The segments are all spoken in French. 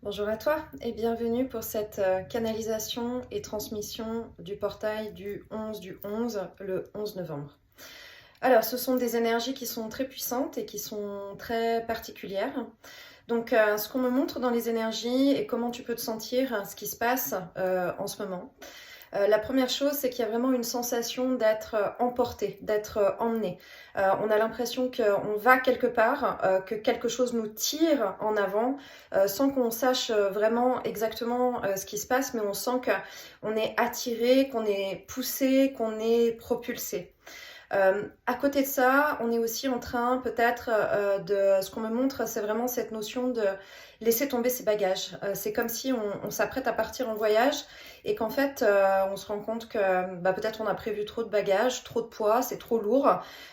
Bonjour à toi et bienvenue pour cette canalisation et transmission du portail du 11 du 11, le 11 novembre. Alors, ce sont des énergies qui sont très puissantes et qui sont très particulières. Donc, ce qu'on me montre dans les énergies et comment tu peux te sentir, ce qui se passe en ce moment. La première chose, c'est qu'il y a vraiment une sensation d'être emporté, d'être emmené. On a l'impression qu'on va quelque part, que quelque chose nous tire en avant, sans qu'on sache vraiment exactement ce qui se passe, mais on sent qu'on est attiré, qu'on est poussé, qu'on est propulsé. À côté de ça, on est aussi en train peut-être de... Ce qu'on me montre, c'est vraiment cette notion de laisser tomber ses bagages. C'est comme si on s'apprête à partir en voyage et qu'en fait, on se rend compte que peut-être on a prévu trop de bagages, trop de poids, c'est trop lourd.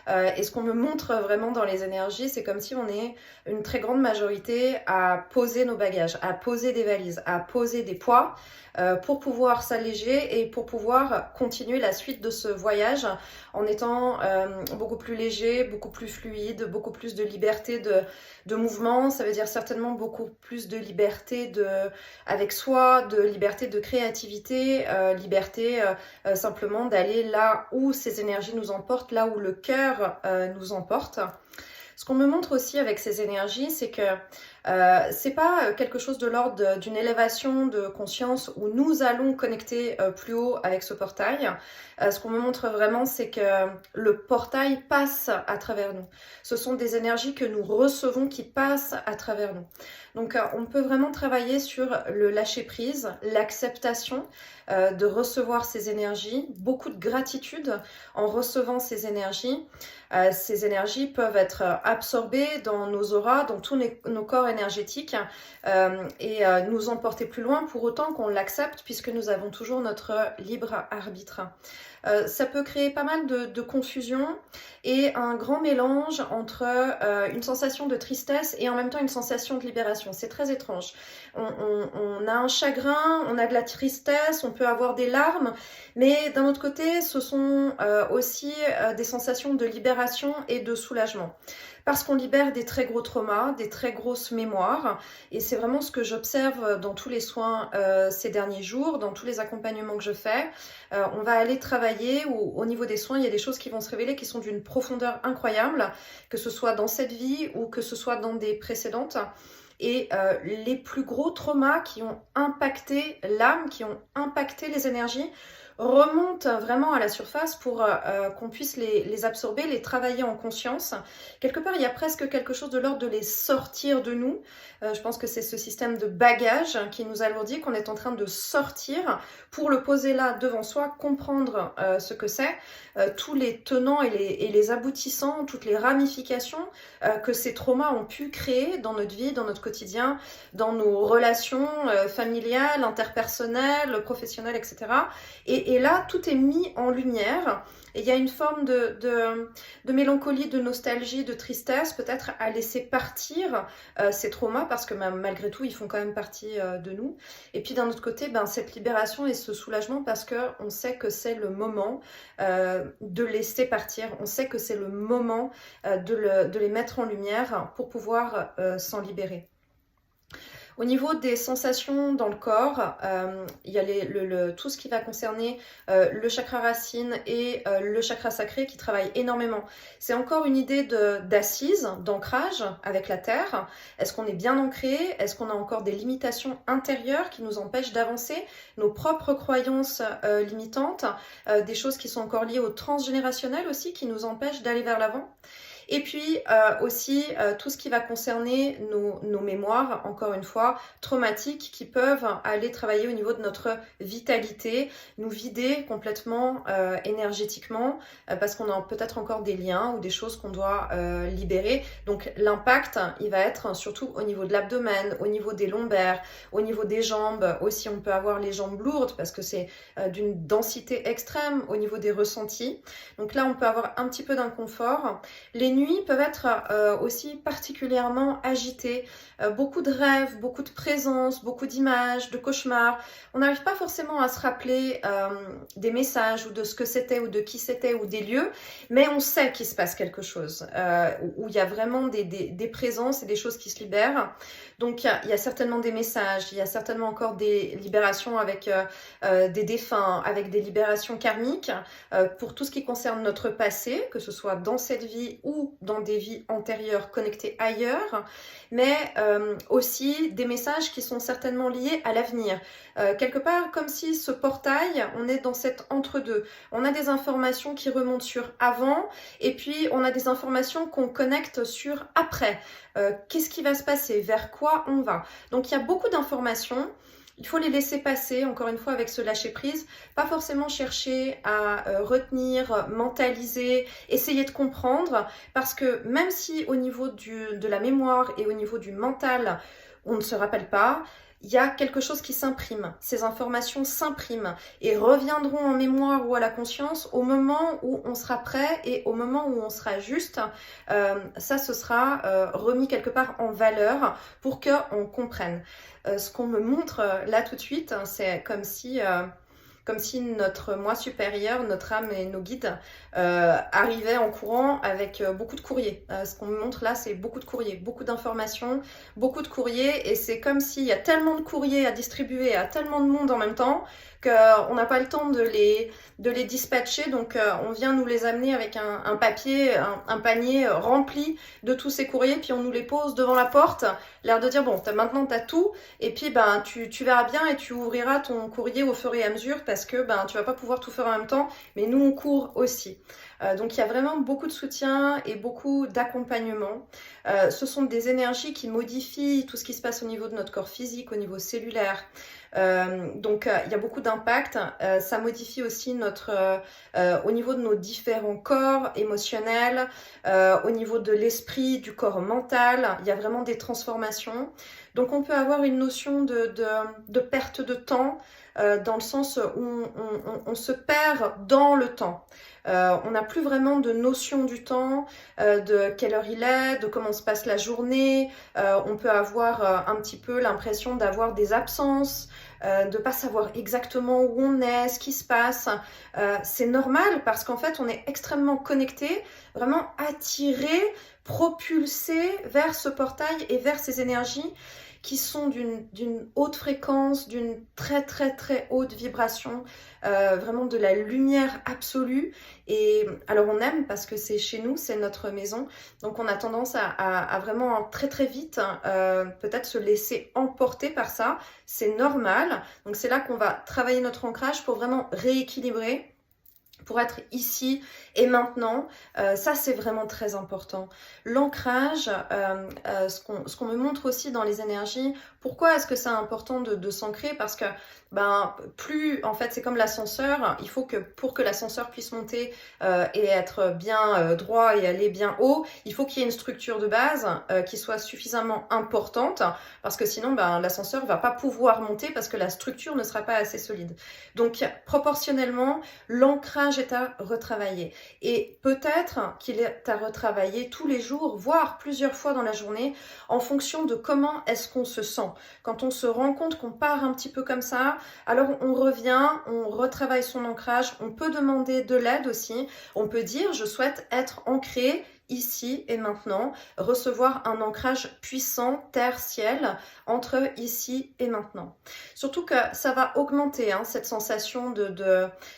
Et ce qu'on me montre vraiment dans les énergies, c'est comme si on est une très grande majorité à poser nos bagages, à poser des valises, à poser des poids pour pouvoir s'alléger et pour pouvoir continuer la suite de ce voyage en étant beaucoup plus léger, beaucoup plus fluide, beaucoup plus de liberté de mouvement. Ça veut dire certainement beaucoup plus de liberté avec soi, de liberté de créativité, liberté simplement d'aller là où ces énergies nous emportent, là où le cœur nous emporte. Ce qu'on me montre aussi avec ces énergies, c'est que c'est pas quelque chose de l'ordre d'une élévation de conscience où nous allons connecter plus haut avec ce portail. Ce qu'on me montre vraiment, c'est que le portail passe à travers nous. Ce sont des énergies que nous recevons qui passent à travers nous. Donc on peut vraiment travailler sur le lâcher-prise, l'acceptation de recevoir ces énergies, beaucoup de gratitude en recevant ces énergies. Ces énergies peuvent être absorbées dans nos auras, dans tous nos corps énergétiques et nous emporter plus loin pour autant qu'on l'accepte puisque nous avons toujours notre libre arbitre. Ça peut créer pas mal de confusion et un grand mélange entre une sensation de tristesse et en même temps une sensation de libération. C'est très étrange. On a un chagrin, on a de la tristesse, on peut avoir des larmes, mais d'un autre côté, ce sont aussi des sensations de libération et de soulagement. Parce qu'on libère des très gros traumas, des très grosses mémoires. Et c'est vraiment ce que j'observe dans tous les soins ces derniers jours, dans tous les accompagnements que je fais. On va aller travailler où au niveau des soins, il y a des choses qui vont se révéler qui sont d'une profondeur incroyable, que ce soit dans cette vie ou que ce soit dans des précédentes. Et les plus gros traumas qui ont impacté l'âme, qui ont impacté les énergies, remontent vraiment à la surface pour qu'on puisse les absorber, les travailler en conscience. Quelque part, il y a presque quelque chose de l'ordre de les sortir de nous. Je pense que c'est ce système de bagage qui nous alourdit, qu'on est en train de sortir pour le poser là devant soi, comprendre ce que c'est, tous les tenants et les aboutissants, toutes les ramifications que ces traumas ont pu créer dans notre vie, dans notre quotidien, dans nos relations familiales, interpersonnelles, professionnelles, etc. Et là, tout est mis en lumière. Et il y a une forme de mélancolie, de nostalgie, de tristesse, peut-être à laisser partir ces traumas, parce que malgré tout, ils font quand même partie de nous. Et puis d'un autre côté, cette libération et ce soulagement, parce qu'on sait que c'est le moment de laisser partir. On sait que c'est le moment de les mettre en lumière pour pouvoir s'en libérer. Au niveau des sensations dans le corps, il y a tout ce qui va concerner le chakra racine et le chakra sacré qui travaillent énormément. C'est encore une idée d'assise, d'ancrage avec la terre. Est-ce qu'on est bien ancré? Est-ce qu'on a encore des limitations intérieures qui nous empêchent d'avancer? Nos propres croyances limitantes, des choses qui sont encore liées au transgénérationnel aussi, qui nous empêchent d'aller vers l'avant. Et puis aussi tout ce qui va concerner nos mémoires, encore une fois, traumatiques, qui peuvent aller travailler au niveau de notre vitalité, nous vider complètement énergétiquement, parce qu'on a peut-être encore des liens ou des choses qu'on doit libérer. Donc l'impact, il va être surtout au niveau de l'abdomen, au niveau des lombaires, au niveau des jambes. Aussi, on peut avoir les jambes lourdes parce que c'est d'une densité extrême au niveau des ressentis. Donc là, on peut avoir un petit peu d'inconfort. Les nuits nuits peuvent être aussi particulièrement agitées. Beaucoup de rêves, beaucoup de présences, beaucoup d'images, de cauchemars. On n'arrive pas forcément à se rappeler des messages ou de ce que c'était ou de qui c'était ou des lieux, mais on sait qu'il se passe quelque chose, où il y a vraiment des présences et des choses qui se libèrent. Donc il y a certainement des messages, il y a certainement encore des libérations avec des défunts, avec des libérations karmiques pour tout ce qui concerne notre passé, que ce soit dans cette vie ou dans des vies antérieures connectées ailleurs, mais aussi des messages qui sont certainement liés à l'avenir. Quelque part, comme si ce portail, on est dans cet entre-deux. On a des informations qui remontent sur avant, et puis on a des informations qu'on connecte sur après. Qu'est-ce qui va se passer? Vers quoi on va? Donc il y a beaucoup d'informations. Il faut les laisser passer, encore une fois, avec ce lâcher-prise. Pas forcément chercher à retenir, mentaliser, essayer de comprendre. Parce que même si au niveau de la mémoire et au niveau du mental, on ne se rappelle pas, il y a quelque chose qui s'imprime. Ces informations s'impriment et reviendront en mémoire ou à la conscience au moment où on sera prêt et au moment où on sera juste. Ça, ce sera remis quelque part en valeur pour qu'on comprenne. Ce qu'on me montre là tout de suite, c'est comme si notre moi supérieur, notre âme et nos guides arrivaient en courant avec beaucoup de courriers. Ce qu'on me montre là, c'est beaucoup de courriers, beaucoup d'informations, beaucoup de courriers, et c'est comme s'il y a tellement de courriers à distribuer à tellement de monde en même temps qu'on n'a pas le temps de les dispatcher, donc on vient nous les amener avec un papier, un panier rempli de tous ces courriers, puis on nous les pose devant la porte, l'air de dire bon, maintenant t'as tout, et puis ben tu verras bien et tu ouvriras ton courrier au fur et à mesure parce que ben tu vas pas pouvoir tout faire en même temps, mais nous on court aussi. Donc il y a vraiment beaucoup de soutien et beaucoup d'accompagnement. Ce sont des énergies qui modifient tout ce qui se passe au niveau de notre corps physique, au niveau cellulaire. Donc il y a beaucoup d'impact. Ça modifie aussi au niveau de nos différents corps émotionnels, au niveau de l'esprit, du corps mental. Il y a vraiment des transformations. Donc on peut avoir une notion de perte de temps, dans le sens où on se perd dans le temps. On n'a plus vraiment de notion du temps, de quelle heure il est, de comment se passe la journée. On peut avoir un petit peu l'impression d'avoir des absences, de pas savoir exactement où on est, ce qui se passe. C'est normal parce qu'en fait on est extrêmement connecté, vraiment attiré, propulsé vers ce portail et vers ces énergies qui sont d'une haute fréquence, d'une très très très haute vibration, vraiment de la lumière absolue. Et alors on aime parce que c'est chez nous, c'est notre maison, donc on a tendance à vraiment très très vite peut-être se laisser emporter par ça. C'est normal, donc c'est là qu'on va travailler notre ancrage pour vraiment rééquilibrer, pour être ici et maintenant. Ça c'est vraiment très important. L'ancrage, ce qu'on me montre aussi dans les énergies, pourquoi est-ce que c'est important de s'ancrer? Parce que plus, en fait, c'est comme l'ascenseur, il faut que pour que l'ascenseur puisse monter et être bien droit et aller bien haut, il faut qu'il y ait une structure de base qui soit suffisamment importante, parce que sinon l'ascenseur va pas pouvoir monter parce que la structure ne sera pas assez solide. Donc proportionnellement, l'ancrage est à retravailler, et peut-être qu'il est à retravailler tous les jours, voire plusieurs fois dans la journée, en fonction de comment est-ce qu'on se sent. Quand on se rend compte qu'on part un petit peu comme ça, alors on revient, on retravaille son ancrage, on peut demander de l'aide aussi, on peut dire je souhaite être ancré ici et maintenant, recevoir un ancrage puissant, terre-ciel, entre ici et maintenant. Surtout que ça va augmenter, cette sensation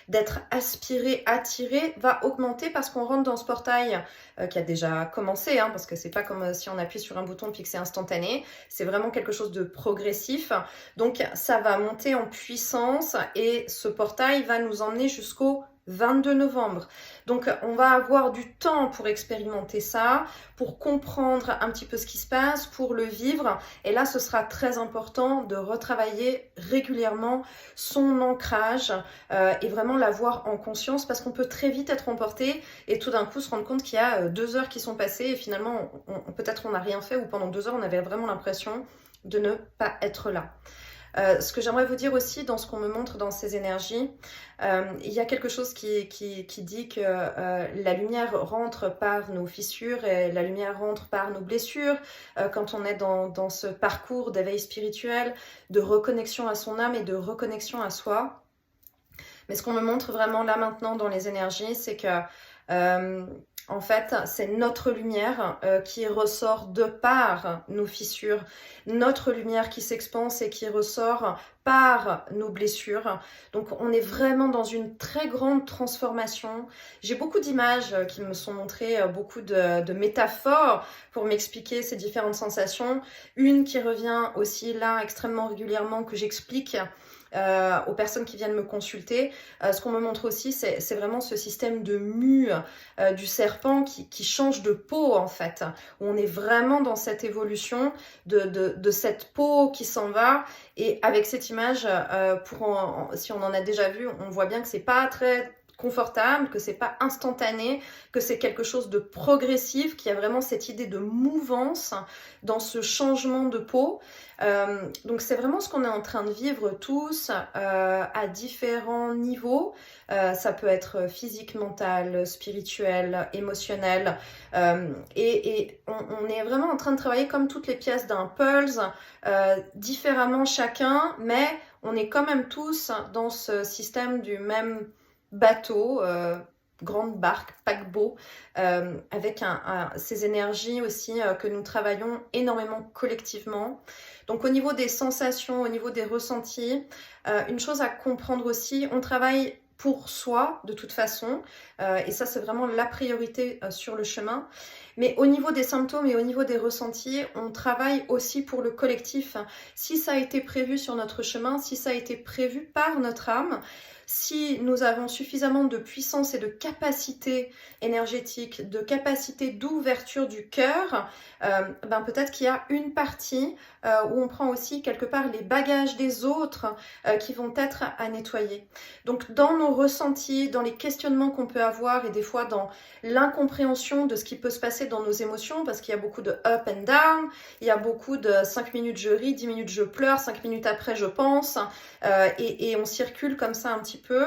d'être aspiré, attiré, va augmenter parce qu'on rentre dans ce portail qui a déjà commencé, parce que c'est pas comme si on appuie sur un bouton puis que c'est instantané, c'est vraiment quelque chose de progressif. Donc ça va monter en puissance et ce portail va nous emmener jusqu'au 22 novembre. Donc on va avoir du temps pour expérimenter ça, pour comprendre un petit peu ce qui se passe, pour le vivre. Et là, ce sera très important de retravailler régulièrement son ancrage et vraiment l'avoir en conscience, parce qu'on peut très vite être emporté et tout d'un coup se rendre compte qu'il y a 2 heures qui sont passées et finalement, peut-être on n'a rien fait, ou pendant 2 heures, on avait vraiment l'impression de ne pas être là. Ce que j'aimerais vous dire aussi dans ce qu'on me montre dans ces énergies, il y a quelque chose qui dit que la lumière rentre par nos fissures et la lumière rentre par nos blessures quand on est dans ce parcours d'éveil spirituel, de reconnexion à son âme et de reconnexion à soi. Mais ce qu'on me montre vraiment là maintenant dans les énergies, c'est que en fait, c'est notre lumière qui ressort de par nos fissures, notre lumière qui s'expanse et qui ressort par nos blessures. Donc on est vraiment dans une très grande transformation. J'ai beaucoup d'images qui me sont montrées, beaucoup de métaphores pour m'expliquer ces différentes sensations. Une qui revient aussi là extrêmement régulièrement, que j'explique aux personnes qui viennent me consulter. Ce qu'on me montre aussi, c'est vraiment ce système de mue du serpent qui change de peau en fait, où on est vraiment dans cette évolution de cette peau qui s'en va. Et avec cette image, si on en a déjà vu, on voit bien que c'est pas très confortable, que c'est pas instantané, que c'est quelque chose de progressif, qu'il y a vraiment cette idée de mouvance dans ce changement de peau. Donc c'est vraiment ce qu'on est en train de vivre tous à différents niveaux. Ça peut être physique, mental, spirituel, émotionnel. Et on est vraiment en train de travailler comme toutes les pièces d'un puzzle, différemment chacun, mais on est quand même tous dans ce système du même bateau, grande barque, paquebot, avec ces énergies aussi que nous travaillons énormément collectivement. Donc au niveau des sensations, au niveau des ressentis, une chose à comprendre aussi, on travaille pour soi de toute façon, et ça c'est vraiment la priorité sur le chemin. Mais au niveau des symptômes et au niveau des ressentis, on travaille aussi pour le collectif. Si ça a été prévu sur notre chemin, si ça a été prévu par notre âme, si nous avons suffisamment de puissance et de capacité énergétique, de capacité d'ouverture du cœur, peut-être qu'il y a une partie où on prend aussi quelque part les bagages des autres qui vont être à nettoyer. Donc dans nos ressentis, dans les questionnements qu'on peut avoir et des fois dans l'incompréhension de ce qui peut se passer dans nos émotions, parce qu'il y a beaucoup de up and down, il y a beaucoup de 5 minutes je ris, 10 minutes je pleure, 5 minutes après je pense, et on circule comme ça un petit peu.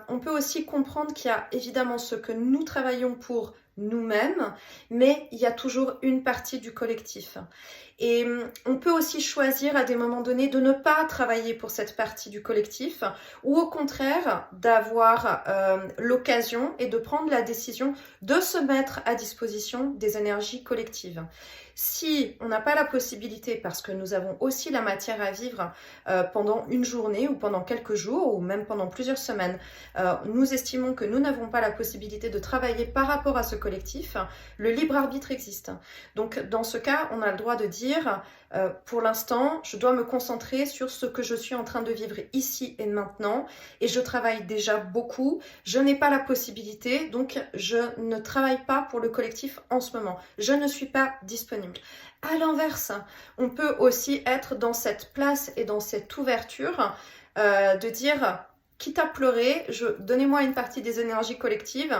On peut aussi comprendre qu'il y a évidemment ce que nous travaillons pour nous-mêmes, mais il y a toujours une partie du collectif. Et on peut aussi choisir à des moments donnés de ne pas travailler pour cette partie du collectif, ou au contraire d'avoir l'occasion et de prendre la décision de se mettre à disposition des énergies collectives. Si on n'a pas la possibilité, parce que nous avons aussi la matière à vivre pendant une journée ou pendant quelques jours ou même pendant plusieurs semaines, nous estimons que nous n'avons pas la possibilité de travailler par rapport à ce collectif, le libre arbitre existe. Donc dans ce cas, on a le droit de dire pour l'instant, je dois me concentrer sur ce que je suis en train de vivre ici et maintenant, et je travaille déjà beaucoup, je n'ai pas la possibilité, donc je ne travaille pas pour le collectif en ce moment, je ne suis pas disponible. À l'inverse, on peut aussi être dans cette place et dans cette ouverture de dire, quitte à pleurer, donnez-moi une partie des énergies collectives,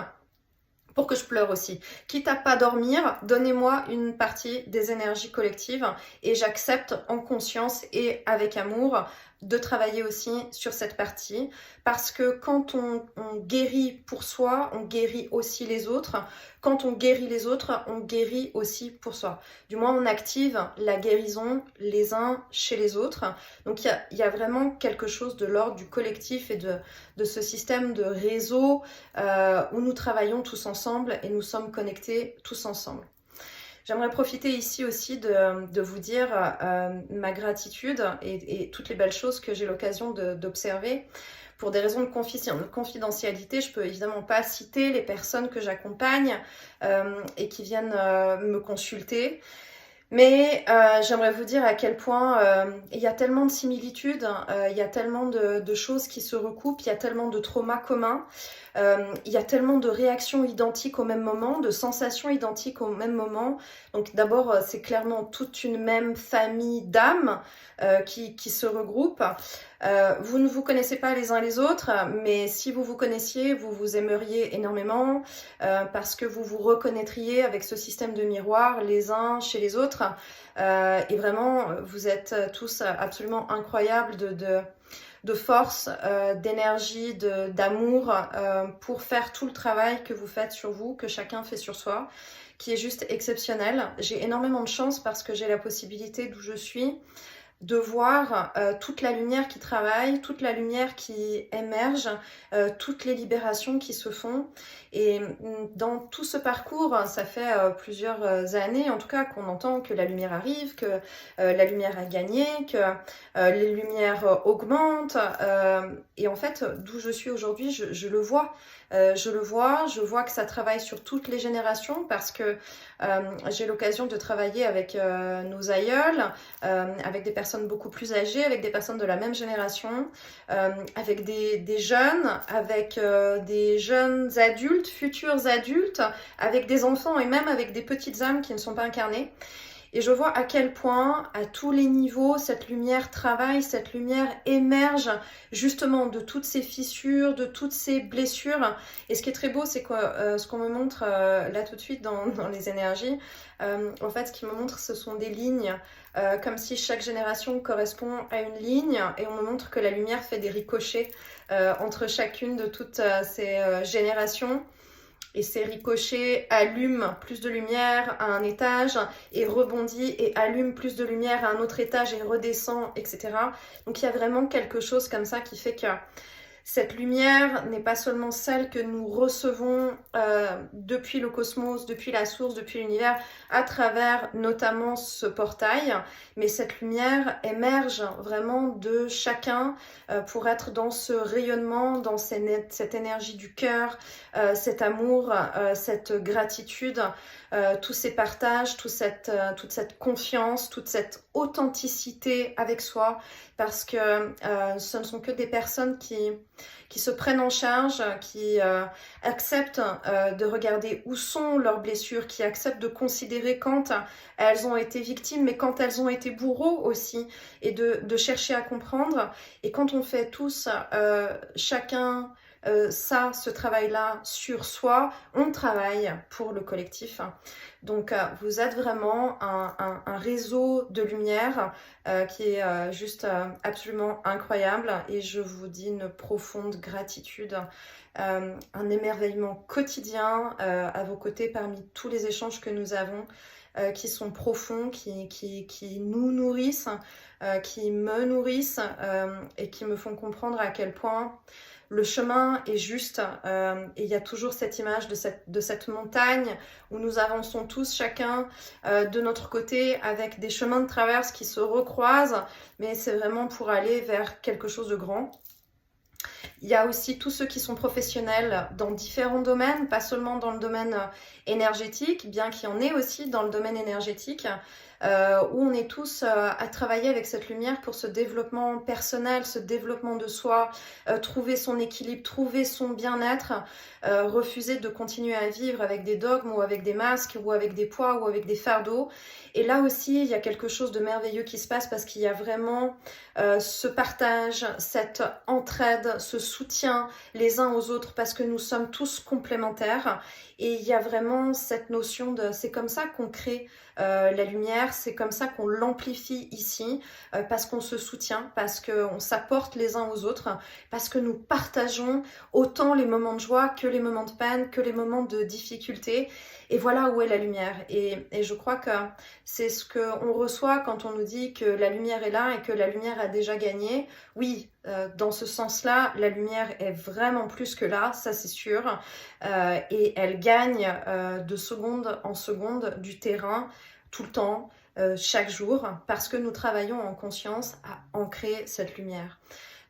pour que je pleure aussi. Quitte à pas dormir, donnez-moi une partie des énergies collectives et j'accepte en conscience et avec amour de travailler aussi sur cette partie, parce que quand on guérit pour soi, on guérit aussi les autres. Quand on guérit les autres, on guérit aussi pour soi. Du moins, on active la guérison les uns chez les autres. Donc, il y a vraiment quelque chose de l'ordre du collectif et de ce système de réseau où nous travaillons tous ensemble et nous sommes connectés tous ensemble. J'aimerais profiter ici aussi de vous dire ma gratitude et toutes les belles choses que j'ai l'occasion d'observer. Pour des raisons de confidentialité, je peux évidemment pas citer les personnes que j'accompagne et qui viennent me consulter. Mais j'aimerais vous dire à quel point il y a tellement de similitudes, il y a tellement de choses qui se recoupent, il y a tellement de traumas communs, il y a tellement de réactions identiques au même moment, de sensations identiques au même moment. Donc d'abord, c'est clairement toute une même famille d'âmes qui se regroupent. Vous ne vous connaissez pas les uns les autres, mais si vous vous connaissiez, vous vous aimeriez énormément parce que vous vous reconnaîtriez avec ce système de miroir les uns chez les autres. autres. Et vraiment, vous êtes tous absolument incroyables de force, d'énergie, d'amour pour faire tout le travail que vous faites sur vous, que chacun fait sur soi, qui est juste exceptionnel. J'ai énormément de chance parce que j'ai la possibilité d'où je suis de voir toute la lumière qui travaille, toute la lumière qui émerge, toutes les libérations qui se font. Et dans tout ce parcours, ça fait plusieurs années en tout cas qu'on entend que la lumière arrive, que la lumière a gagné, que les lumières augmentent. Et en fait, d'où je suis aujourd'hui, je le vois. Je vois que ça travaille sur toutes les générations parce que j'ai l'occasion de travailler avec nos aïeuls, avec des personnes beaucoup plus âgées, avec des personnes de la même génération, avec des jeunes, avec des jeunes adultes, futurs adultes, avec des enfants et même avec des petites âmes qui ne sont pas incarnées. Et je vois à quel point, à tous les niveaux, cette lumière travaille, cette lumière émerge justement de toutes ces fissures, de toutes ces blessures. Et ce qui est très beau, c'est que ce qu'on me montre là tout de suite dans les énergies, en fait, ce qui me montre, ce sont des lignes, comme si chaque génération correspond à une ligne. Et on me montre que la lumière fait des ricochets entre chacune de toutes ces générations. Et ces ricochets allument plus de lumière à un étage et rebondit et allume plus de lumière à un autre étage et redescend, etc. Donc il y a vraiment quelque chose comme ça qui fait que cette lumière n'est pas seulement celle que nous recevons depuis le cosmos, depuis la source, depuis l'univers, à travers notamment ce portail, mais cette lumière émerge vraiment de chacun pour être dans ce rayonnement, dans cette énergie du cœur, cet amour, cette gratitude, tous ces partages, toute cette confiance, toute cette authenticité avec soi, parce que ce ne sont que des personnes qui se prennent en charge, qui acceptent de regarder où sont leurs blessures, qui acceptent de considérer quand elles ont été victimes, mais quand elles ont été bourreaux aussi, et de chercher à comprendre. Et quand on fait tous, chacun ce travail-là sur soi, on travaille pour le collectif. Donc vous êtes vraiment un réseau de lumière qui est juste absolument incroyable, et je vous dis une profonde gratitude, un émerveillement quotidien à vos côtés parmi tous les échanges que nous avons, qui sont profonds, qui nous nourrissent, qui me nourrissent et qui me font comprendre à quel point le chemin est juste, et il y a toujours cette image de cette montagne où nous avançons tous chacun de notre côté avec des chemins de traverse qui se recroisent, mais c'est vraiment pour aller vers quelque chose de grand. Il y a aussi tous ceux qui sont professionnels dans différents domaines, pas seulement dans le domaine énergétique, bien qu'il y en ait aussi dans le domaine énergétique, où on est tous à travailler avec cette lumière pour ce développement personnel, ce développement de soi, trouver son équilibre, trouver son bien-être, refuser de continuer à vivre avec des dogmes ou avec des masques ou avec des poids ou avec des fardeaux. Et là aussi, il y a quelque chose de merveilleux qui se passe parce qu'il y a vraiment ce partage, cette entraide, ce soutien les uns aux autres parce que nous sommes tous complémentaires. Et il y a vraiment cette notion de c'est comme ça qu'on crée la lumière, c'est comme ça qu'on l'amplifie ici, parce qu'on se soutient, parce qu'on s'apporte les uns aux autres, parce que nous partageons autant les moments de joie que les moments de peine, que les moments de difficulté. Et voilà où est la lumière. Et je crois que c'est ce qu'on reçoit quand on nous dit que la lumière est là et que la lumière a déjà gagné. Oui, dans ce sens-là, la lumière est vraiment plus que là, ça c'est sûr. Et elle gagne de seconde en seconde du terrain, tout le temps, chaque jour, parce que nous travaillons en conscience à ancrer cette lumière.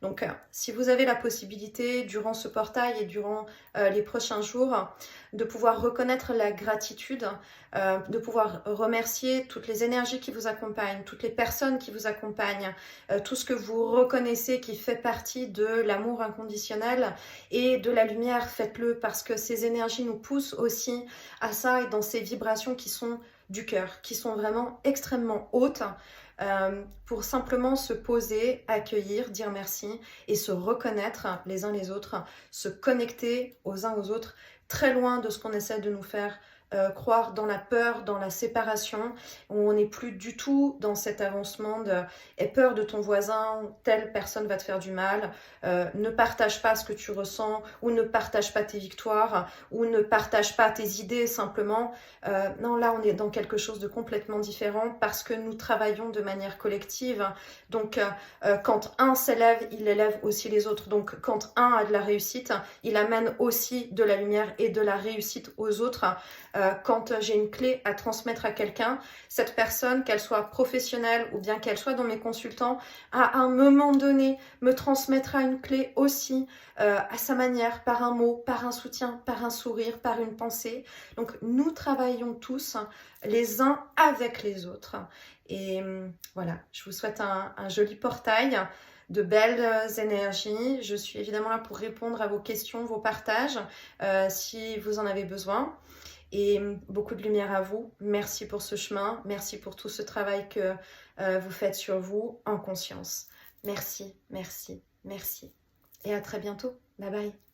Donc, si vous avez la possibilité, durant ce portail et durant les prochains jours, de pouvoir reconnaître la gratitude, de pouvoir remercier toutes les énergies qui vous accompagnent, toutes les personnes qui vous accompagnent, tout ce que vous reconnaissez qui fait partie de l'amour inconditionnel et de la lumière, faites-le parce que ces énergies nous poussent aussi à ça et dans ces vibrations qui sont du cœur, qui sont vraiment extrêmement hautes, pour simplement se poser, accueillir, dire merci et se reconnaître les uns les autres, se connecter aux uns aux autres, très loin de ce qu'on essaie de nous faire croire dans la peur, dans la séparation, où on n'est plus du tout dans cet avancement de aie peur de ton voisin, telle personne va te faire du mal, ne partage pas ce que tu ressens, ou ne partage pas tes victoires, ou ne partage pas tes idées simplement. Non, là on est dans quelque chose de complètement différent parce que nous travaillons de manière collective. Donc quand un s'élève, il élève aussi les autres. Donc quand un a de la réussite, il amène aussi de la lumière et de la réussite aux autres. Quand j'ai une clé à transmettre à quelqu'un, cette personne, qu'elle soit professionnelle ou bien qu'elle soit dans mes consultants, à un moment donné, me transmettra une clé aussi à sa manière, par un mot, par un soutien, par un sourire, par une pensée. Donc nous travaillons tous les uns avec les autres. Et voilà, je vous souhaite un joli portail, de belles énergies. Je suis évidemment là pour répondre à vos questions, vos partages, si vous en avez besoin. Et beaucoup de lumière à vous. Merci pour ce chemin. Merci pour tout ce travail que vous faites sur vous en conscience. Merci, merci, merci. Et à très bientôt. Bye bye.